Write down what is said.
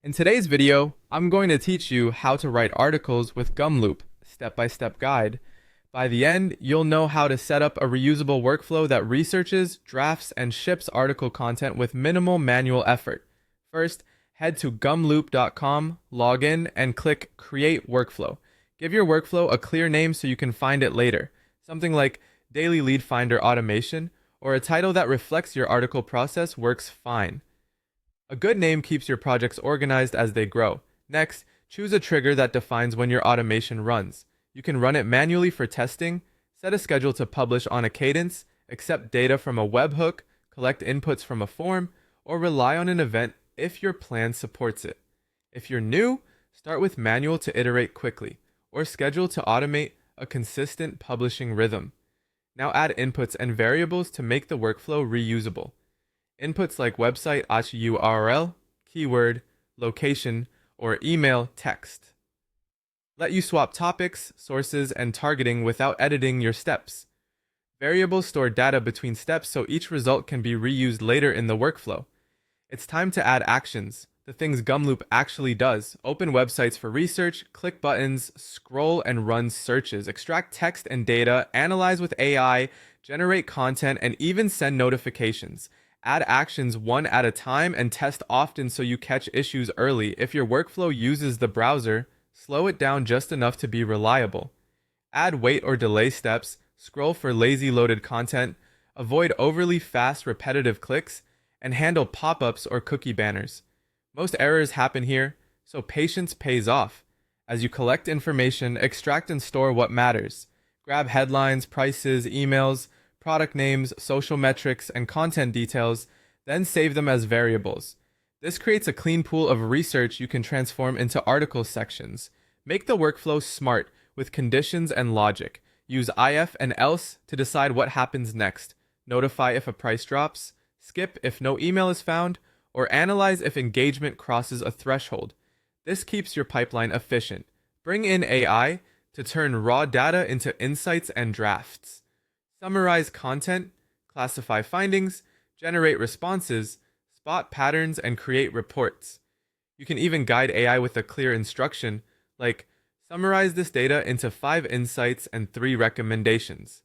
In today's video, I'm going to teach you how to write articles with Gumloop, step-by-step guide. By the end, you'll know how to set up a reusable workflow that researches, drafts, and ships article content with minimal manual effort. First, head to gumloop.com, log in, and click Create Workflow. Give your workflow a clear name so you can find it later, something like Daily Lead Finder Automation, or a title that reflects your article process works fine. A good name keeps your projects organized as they grow. Next, choose a trigger that defines when your automation runs. You can run it manually for testing, set a schedule to publish on a cadence, accept data from a webhook, collect inputs from a form, or rely on an event if your plan supports it. If you're new, start with manual to iterate quickly, or schedule to automate a consistent publishing rhythm. Now add inputs and variables to make the workflow reusable. Inputs like website URL, keyword, location, or email text. Let you swap topics, sources, and targeting without editing your steps. Variables store data between steps so each result can be reused later in the workflow. It's time to add actions, the things Gumloop actually does. Open websites for research, click buttons, scroll and run searches, extract text and data, analyze with AI, generate content, and even send notifications. Add actions one at a time and test often so you catch issues early. If your workflow uses the browser, slow it down just enough to be reliable. Add wait or delay steps, scroll for lazy loaded content, avoid overly fast repetitive clicks, and handle pop-ups or cookie banners. Most errors happen here, so patience pays off. As you collect information, extract and store what matters. Grab headlines, prices, emails, product names, social metrics, and content details, then save them as variables. This creates a clean pool of research you can transform into article sections. Make the workflow smart with conditions and logic. Use if and else to decide what happens next. Notify if a price drops, skip if no email is found, or analyze if engagement crosses a threshold. This keeps your pipeline efficient. Bring in AI to turn raw data into insights and drafts. Summarize content, classify findings, generate responses, spot patterns, and create reports. You can even guide AI with a clear instruction, like summarize this data into 5 insights and 3 recommendations.